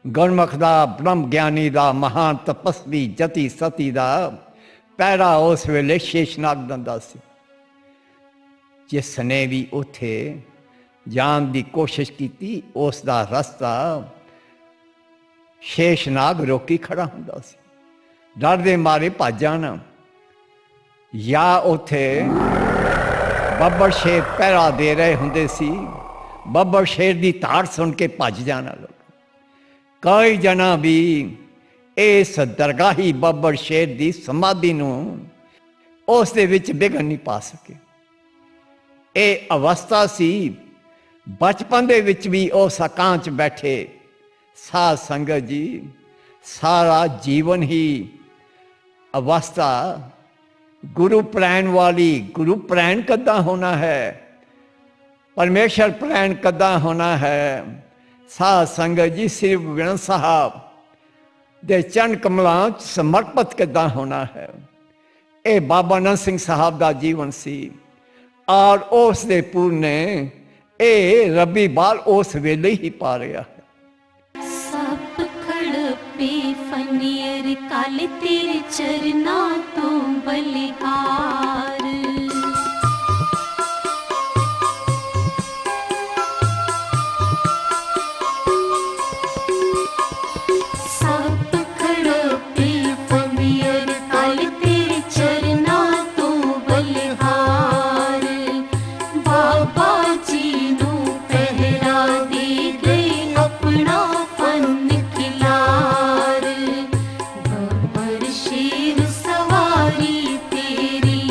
ਗੁਰਮੁਖ ਦਾ ਬ੍ਰਹਮ ਗਿਆਨੀ ਦਾ ਮਹਾਨ ਤਪਸਵੀ ਜਤੀ ਸਤੀ ਦਾ ਪਹਿਰਾ ਉਸ ਵੇਲੇ ਸ਼ੇਸ਼ਨਾਗ ਦਿੰਦਾ ਸੀ। ਜਿਸ ਨੇ ਵੀ ਉੱਥੇ ਜਾਣ ਦੀ ਕੋਸ਼ਿਸ਼ ਕੀਤੀ ਉਸ ਦਾ ਰਸਤਾ ਸ਼ੇਸ਼ਨਾਗ ਰੋਕੀ ਖੜਾ ਹੁੰਦਾ ਸੀ। ਡਰ ਦੇ ਮਾਰੇ ਭੱਜ ਜਾਣਾ ਜਾਂ ਉੱਥੇ ਬੱਬਰ ਸ਼ੇਰ ਪਹਿਰਾ ਦੇ ਰਹੇ ਹੁੰਦੇ ਸੀ, ਬੱਬਰ ਸ਼ੇਰ ਦੀ ਧਾੜ ਸੁਣ ਕੇ ਭੱਜ ਜਾਣਾ। ਲੋਕ ਕਈ ਜਣਾ ਵੀ ਇਸ ਦਰਗਾਹੀ ਬੱਬਰ ਸ਼ੇਰ ਦੀ ਸਮਾਧੀ ਨੂੰ ਉਸ ਦੇ ਵਿੱਚ ਵਿਘਨ ਨਹੀਂ ਪਾ ਸਕੇ। ਇਹ ਅਵਸਥਾ ਸੀ ਬਚਪਨ ਦੇ ਵਿੱਚ ਵੀ ਉਸ ਇਕਾਂਤ ਬੈਠੇ ਸਾਧ ਸੰਗਤ ਜੀ। ਸਾਰਾ ਜੀਵਨ ਹੀ ਅਵਸਥਾ गुरु प्रैण वाली। गुरु प्रैण कदा होना है, परमेश्वर प्रैण कदा होना है। साध संगत जी श्री गुरु ग्रंथ साहब दे चरण कमलों समर्पित कदा होना है। ये बाबा नंद सिंह साहब का जीवन सी और उस दे पूरने ये रबी बाल उस वेले ही पा रहा है। सब खड़पे फनियर काले तेरे चरना तो बलिहार। सब खड़पे फनियर काले तेरे चरना तो बलिहार। बाबा जी नू पहरा दे गए अपना फन खिलार। बब्बर शेर सवारी तेरी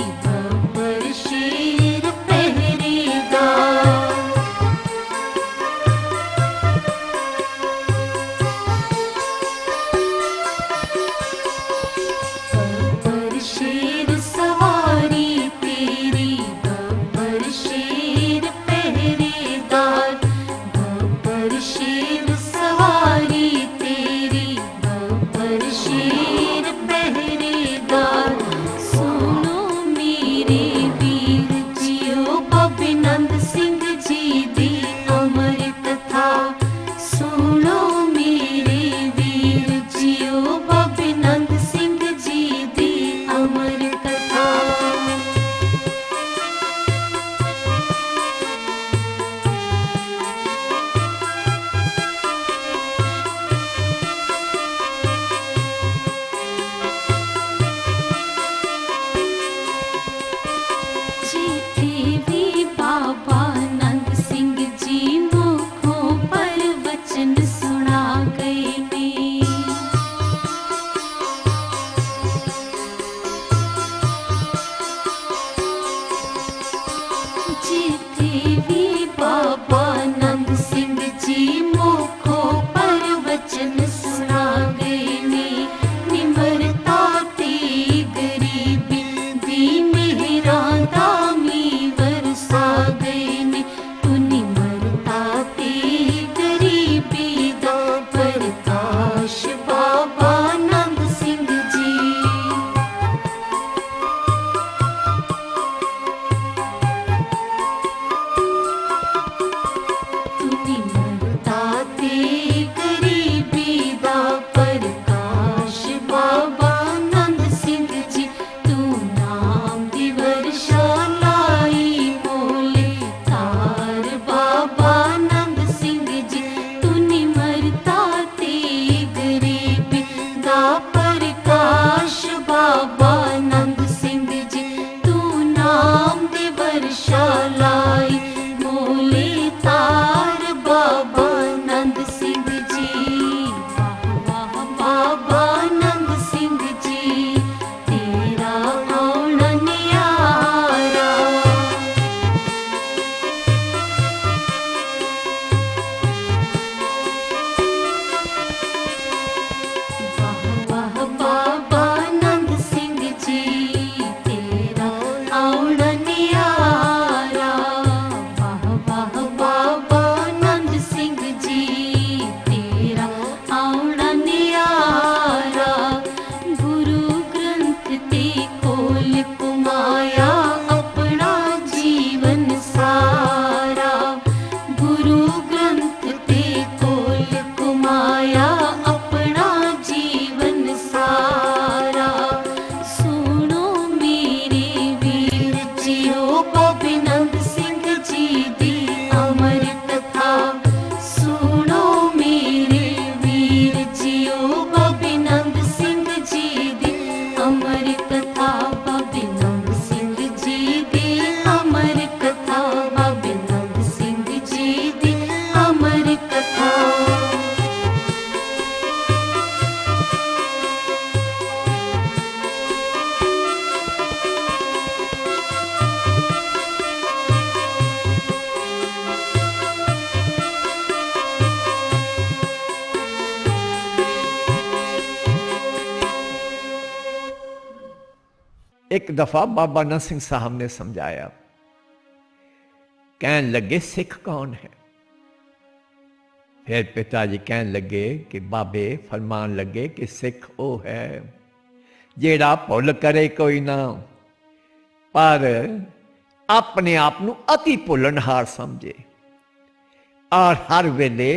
इत्थे भी बाबा नंद सिंह जी मुखों प्रवचन सुना गए ने। निमरता ते गरीबी दी मेहरां दामी वरसा गए ने। तू निमरता ते गरीबी दा प्रकाश बाबा नंद सिंह जी। तू निमरता ते गरीबी दा प्रकाश बाबा नंद सिंह जी। तू नाम दी वर्षा लाई मोले तार बाबा नंद सिंह जी। तू निमरता ते गरीबी दा प्रकाश बाबा नंद सिंह जी। तू नाम दी वर्षा लाई मोले तार बाबा नंद सिंह जी। वाह वाह बाबा नंद सिंह जी तेरा आउणा न्यारा। वाह वाह बाबा नंद सिंह जी तेरा आउणा न्यारा। वाह वाह बाबा नंद सिंह जी तेरा आउणा न्यारा। गुरु ग्रंथ ते कोल कुमाया अपना जीवन सारा। गुरु ग्रंथ ते कोल कुमाया अपना जीवन सारा। सुनो मेरे वीर जियो बाबे नंद सिंह जी दी अमर कथा। सुनो मेरे वीर जियो बाबे नंद सिंह जी दी अमर कथा। बाबे नंद सिंह जी दी अमर कथा। बाबे नंद सिंह जी दी अमर कथा। एक दफा बाबा नंद सिंह साहब ने समझाया, कहने लगे सिख कौन है। फिर पिताजी कहने लगे कि बाबे फरमान लगे कि सिख वो है जेड़ा भुल करे कोई ना, पर अपने आप ਨੂੰ अति भुलनहार समझे और हर वेले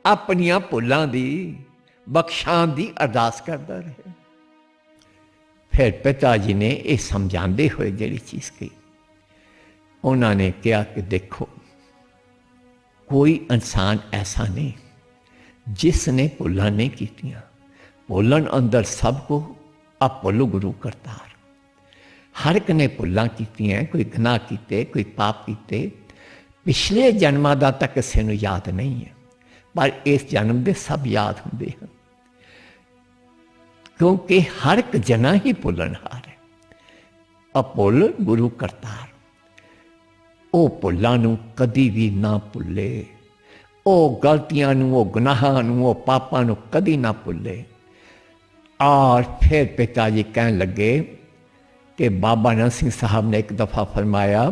अपनियां भुलां दी बख्शां दी अरदास करता रहे। फिर पिताजी ने यह समझाते हुए जी चीज़ कही, उन्होंने कहा कि देखो कोई इंसान ऐसा नहीं जिसने भुलां नहीं कीतियां। भुलन अंदर सबको अभुल गुरु करतार। हर एक ने भुलां कीतियां, कोई गुनाह किए, कोई पाप किए। पिछले जन्मां दा तक किसी नूं याद नहीं है, पर इस जन्म दे सब याद होंदे हैं, क्योंकि हर एक जना ही भुलनहार है। अभुल गुरु करतार। वो भुलां नूं कदी भी ना भुले, वो गलतियां नूं, वो गुनाहां नूं, वो पापां नूं कदी ना भुले। और फिर पिताजी कहने लगे कि बाबा नंद सिंह साहब ने एक दफ़ा फरमाया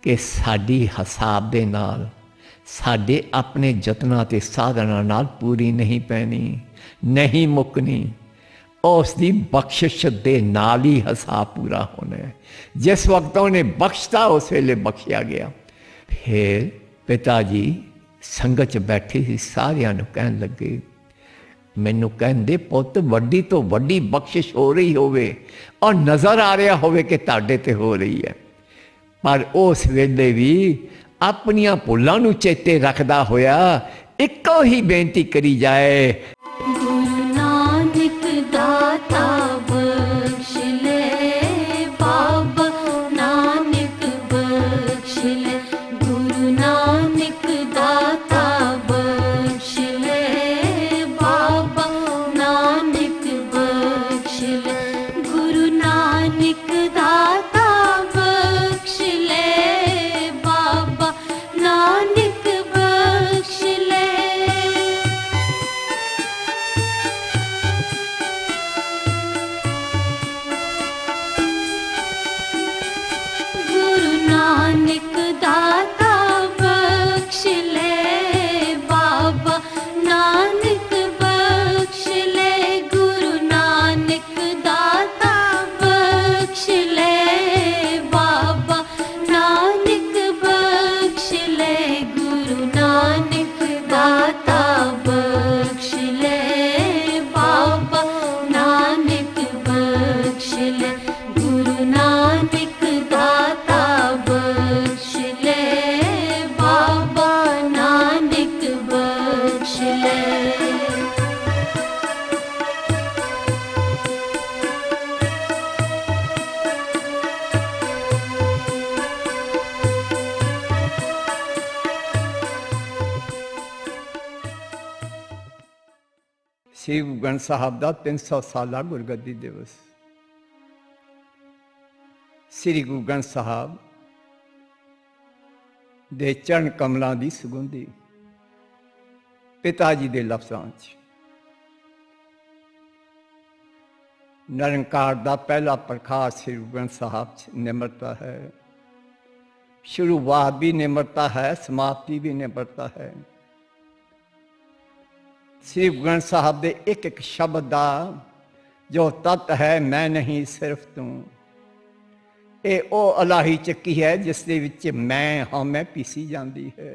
कि साडी हिसाब दे नाल, साडे अपने जतनां ते साधनां नाल पूरी नहीं पैनी, नहीं मुकनी। उसकी बख्शिश दे नाल ही हिसाब पूरा होना है। जिस वक्त उन्हें बख्शता उस वेले बख्शिया गया। फिर पिताजी संगत च बैठे ही सारियां नूं कहन लगे, मैनू कहंदे पुत वड्डी तो वड्डी बख्शिश हो रही होवे और नज़र आ रहा होवे कि तुहाडे ते हो रही है, पर उस वेले भी अपनियां भुलां नूं चेते रखदा होया इक्को ही बेनती करी जाए, गुरु नानक दाता बख्श ले, बाबा नानक बख्श ले। गुरु नानक दाता बख्श ले, बाबा नानक बख्श ले। गुरु नानक दाता बख्श ले, ਸ੍ਰੀ ਗੁਰੂ ਗ੍ਰੰਥ ਸਾਹਿਬ ਦਾ 300 ਸਾਲਾ ਗੁਰਗੱਦੀ ਦਿਵਸ। ਸ੍ਰੀ ਗੁਰੂ ਗ੍ਰੰਥ ਸਾਹਿਬ ਦੇ ਚਰਨ ਕਮਲਾਂ ਦੀ ਸੁਗੰਧੀ ਪਿਤਾ ਜੀ ਦੇ ਲਫ਼ਜ਼ਾਂ 'ਚ ਨਿਰੰਕਾਰ ਦਾ ਪਹਿਲਾ ਪ੍ਰਕਾਸ਼ ਸ੍ਰੀ ਗੁਰੂ ਗ੍ਰੰਥ ਸਾਹਿਬ 'ਚ ਨਿਮਰਤਾ ਹੈ। शुरुआत भी निम्रता है, समाप्ति भी निम्रता है। श्री गुरु ग्रंथ साहब के एक एक शब्द का जो तत्त है, मैं नहीं सिर्फ तू, ये वो अलाही ਚੱਕੀ है जिस दे विच मैं हाँ मैं पीसी जाती है।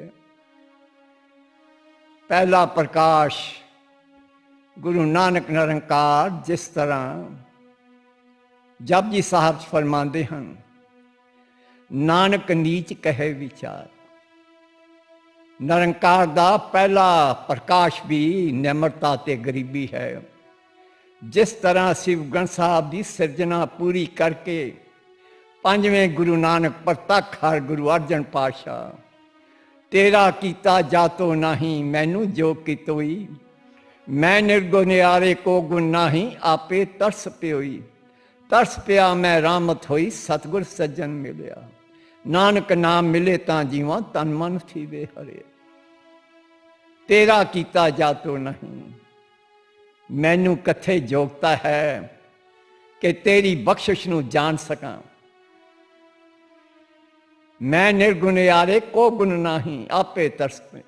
पहला प्रकाश गुरु नानक निरंकार जिस तरह जपजी साहब फरमाते हैं, नानक नीच कहे विचार। निरंकार का पहला प्रकाश भी निम्रता ते गरीबी है। जिस तरह श्री गुरु ग्रंथ साहब की सिरजना पूरी करके पंजवें गुरु नानक प्रतख हर गुरु अर्जन पातशाह, तेरा कीता जातो नहीं मैनू जो कितोई, मैं निर्गुनियारे को गुण नाही आपे तरस प्योई, तरस पिया मैं रामत होई सतगुर सज्जन मिलिया, नानक नाम मिले तां जीवा तन मन थी वे हरे। तेरा कीता जातो नहीं, मैनू कथे जोगता है कि तेरी बख्शिश नू जान सकां। मैं निर्गुनियारे को गुण नहीं आपे तरस पे।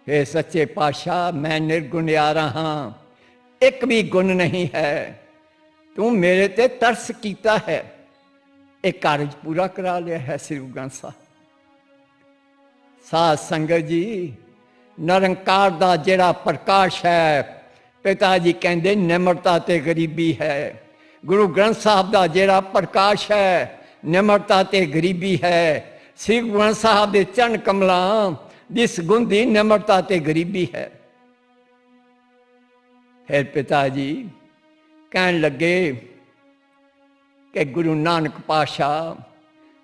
हे सच्चे पातशाह, मैं निर्गुनियारा हाँ, एक भी गुण नहीं है, तू मेरे ते तरस कीता है, एक कार्य पूरा करा लिया है। श्री गुरु ग्रंथ साहब साध संगत जी, निरंकार का जिहड़ा प्रकाश है, पिता जी कहते निम्रता ते गरीबी है। गुरु ग्रंथ साहब का जिहड़ा प्रकाश है, निम्रता ते गरीबी है। श्री गुरु ग्रंथ साहब के चरण कमलां दी सुगंधी निम्रता ते गरीबी है। फिर पिताजी कहन लगे कि गुरु नानक पातशाह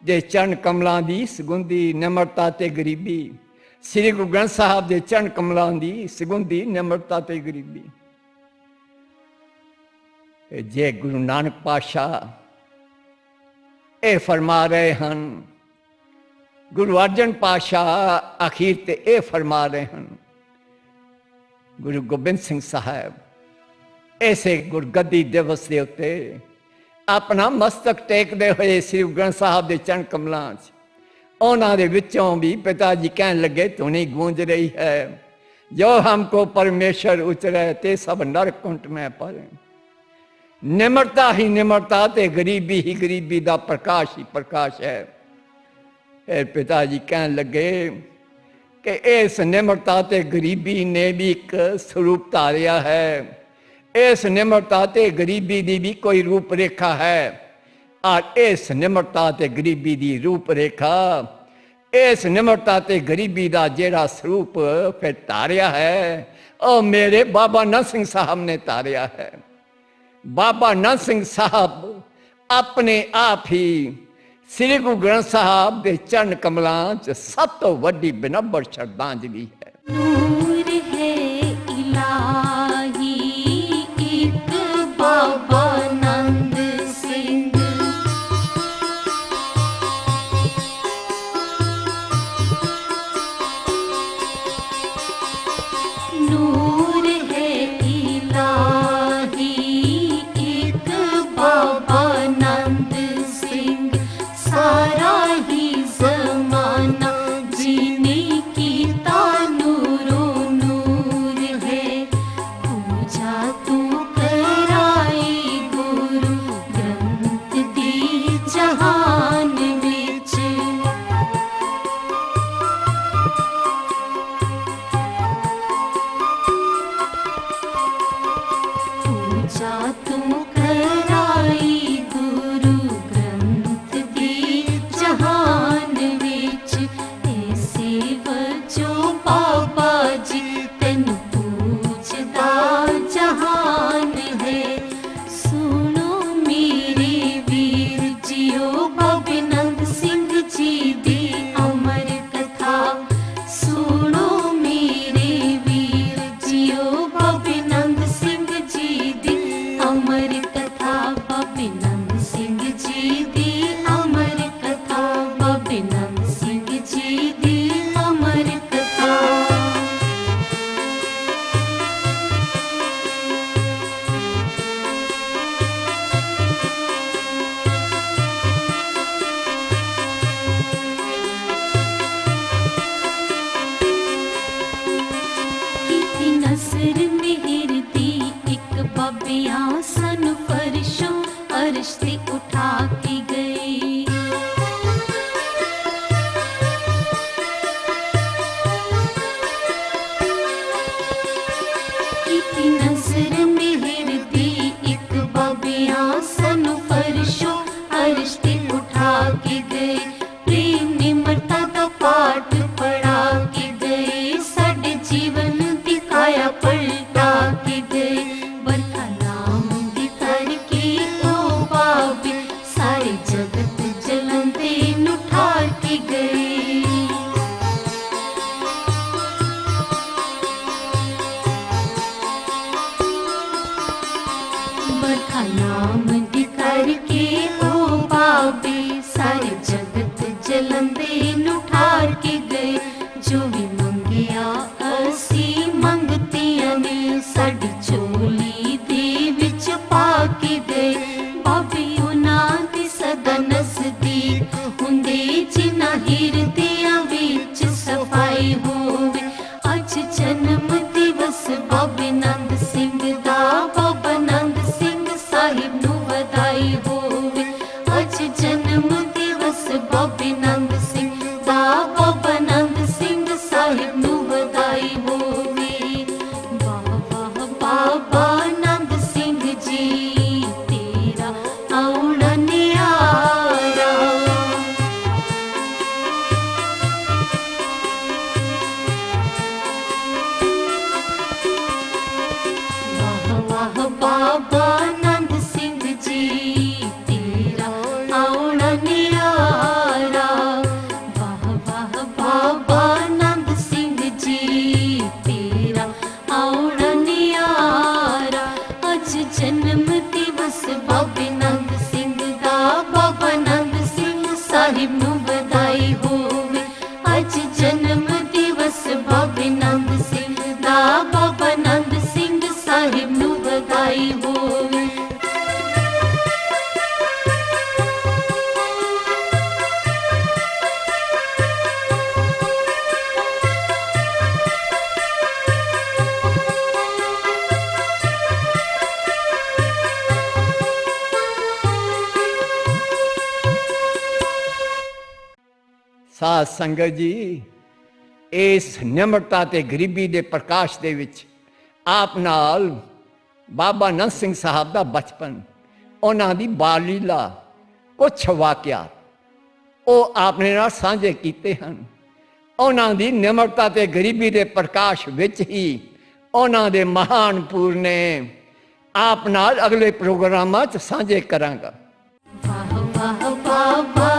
दे चरण कमलों की सुगंधी निम्रता ते गरीबी, श्री गुरु ग्रंथ साहब के चरण कमलों की सुगंधी निम्रता ते गरीबी। जे गुरु नानक पातशाह ये फरमा रहे हैं, गुरु अर्जन पातशाह आखिर ते ये फरमा रहे हैं, गुरु गोबिंद सिंह साहब ऐसे गुरगद्दी दिवस के उत्ते अपना मस्तक टेकते हुए श्री गुरु ग्रंथ साहब के चरण कमलों उन्होंने दे विचों भी पिताजी कहन लगे धुनी गूंज रही है, जो हमको परमेश्वर उचरे ते सब नरक कुंट में पड़े। निम्रता ही निम्रता ते गरीबी ही गरीबी का प्रकाश ही प्रकाश है। फिर पिताजी कहन लगे कि इस निम्रता ते गरीबी ने भी एक स्वरूप धारिया है, इस निम्रता ते गरीबी की भी कोई रूप रेखा है, और इस निम्रता ते गरीबी की रूप रेखा, इस निम्रता ते गरीबी का जिहड़ा स्वरूप फिर धारिया है, और मेरे बाबा नंद सिंह साहब ने धारिया है। बाबा नंद सिंह साहब अपने आप ही श्री गुरु ग्रंथ साहब के चरण कमलों च सब तो वड्डी बिनम्र श्रद्धांजलि है। नूर है इलाही एक बाबा नंद सिंह, नूर है इलाही एक बाबा नंद सिंह, सारा ही जमाना जीने की तानूरो नूर है, पूजा तू कराए गुरु ग्रंथ दी जहान विच। ਬਾਬਿਆਂ ਸਾਨੂੰ ਫਰਸ਼ੋਂ ਅਰਸ਼ ਤੇ ਉਠਾ ਕੇ ਗਏ। ਕੀਤੀ ਨਜ਼ਰ ਮਿਹਰ ਦੀ ਇੱਕ ਬਾਬਿਆਂ ਸਾਨੂੰ ਫਰਸ਼ੋਂ ਅਰਸ਼ ਤੇ ਉਠਾ ਕੇ ਗਏ। ਪ੍ਰੇਮ ਨਿਮਰਤਾ ਦਾ ਪਾਠ ਪੜਾ ਕੇ ਗਏ। ਸਾਡੇ ਜੀਵਨ ਦੀ ਕਾਇਆ ਪਲਟਾ ਕੇ ਗਏ। ਬਰਖਾ ਨਾਮ ਦੀ ਕਰਕੇ ਉਹ ਬਾਬੇ ਸਾਰੇ ਜਗਤ ਜਲੰਦੇ ਨੂੰ ਠਾਰ ਕੇ ਗਏ। ਬਰਖਾ ਨਾਮ ਦੀ ਕਰਕੇ ਉਹ ਬਾਬੇ ਸਾਰੇ ਜਗਤ ਜਲੰਦੇ ਨੂੰ ਠਾਰ ਕੇ ਗਏ। ਜੋ ਵੀ ਮੰਗਿਆ ਅਸੀਂ ਮੰਗਤਿਆਂ ਨੇ ਸਾਡੀ ਝੋਲੀ ਦੇ ਵਿੱਚ ਪਾ ਕੇ ਗਏ। ਬਾਬੇ ਉਹਨਾਂ ਦੇ ਸਦਾ ਨਜ਼ਦੀਕ ਹੁੰਦੇ ਜਿਨ੍ਹਾਂ ਹਿਰਦਿਆਂ ਵਿੱਚ ਸਫਾਈ ਹੋਵੇ। ਅੱਜ ਜਨਮ ਦਿਵਸ ਬਾਬੇ ਨੰਦ ਸਿੰਘ ਦਾ, ਬਾਬਾ ਨੰਦ ਸਿੰਘ ਸਾਹਿਬ ਨੂੰ ਵਧਾਈ ਹੋਵੇ। ਅੱਜ ਜਨਮ ਦਿਵਸ ਬਾਬੇ ਨੰਦ ਸਿੰਘ ਦਾ, ਬਾਬਾ ਨੰਦ ਸਿੰਘ ਸਾਹਿਬ ਨੂੰ ਵਧਾਈ ਹੋਵੇ। ਵਾਹ ਵਾਹ ਬਾਬਾ ਨੰਦ ਸਿੰਘ ਜੀ ਤੇਰਾ ਆਉਣਾ ਨਿਆਰਾ। ਵਾਹ ਵਾਹ ਬਾਬਾ ਨੰਦ ਸਿੰਘ ਜੀ ਤੇਰਾ ਆਉਣਾ ਨਿਆਰਾ। ਵਾਹ ਵਾਹ ਬਾਬਾ ਨੰਦ ਸਿੰਘ ਜੀ ਤੇਰਾ ਆਉਣਾ ਨਿਆਰਾ। ਅੱਜ ਜਨਮ ਦਿਵਸ ਬਾਬੇ ਨੰਦ ਸਿੰਘ ਦਾ, ਬਾਬਾ ਨੰਦ ਸਿੰਘ ਸਾਹਿਬ ਨੂੰ ਵਧਾਈ ਹੋਵੇ। ਅੱਜ ਜਨਮ ਦਿਵਸ ਬਾਬੇ ਨੰਦ ਸਿੰਘ ਦਾ, ਬਾਬਾ ਨੰਦ ਸਿੰਘ ਸਾਹਿਬ ਨੂੰ ਵਧਾਈ ਹੋਵੇ। ਸਾਧ ਸੰਗਤ ਜੀ, ਇਸ ਨਿਮਰਤਾ ਤੇ ਗਰੀਬੀ ਦੇ ਪ੍ਰਕਾਸ਼ ਦੇ ਵਿੱਚ ਆਪ ਨਾਲ ਬਾਬਾ ਨੰਦ ਸਿੰਘ ਸਾਹਿਬ ਦਾ ਬਚਪਨ, ਉਹਨਾਂ ਦੀ ਬਾਲ ਲੀਲਾ, ਕੁਛ ਵਾਕਿਆ ਉਹ ਆਪਣੇ ਨਾਲ ਸਾਂਝੇ ਕੀਤੇ ਹਨ। ਉਹਨਾਂ ਦੀ ਨਿਮਰਤਾ ਤੇ ਗਰੀਬੀ ਦੇ ਪ੍ਰਕਾਸ਼ ਵਿੱਚ ਹੀ ਉਹਨਾਂ ਦੇ ਮਹਾਨ ਪੂਰਨੇ ਆਪ ਨਾਲ ਅਗਲੇ ਪ੍ਰੋਗਰਾਮਾਂ 'ਚ ਸਾਂਝੇ ਕਰਾਂਗਾ। ਵਾਹ ਵਾਹ ਬਾਬਾ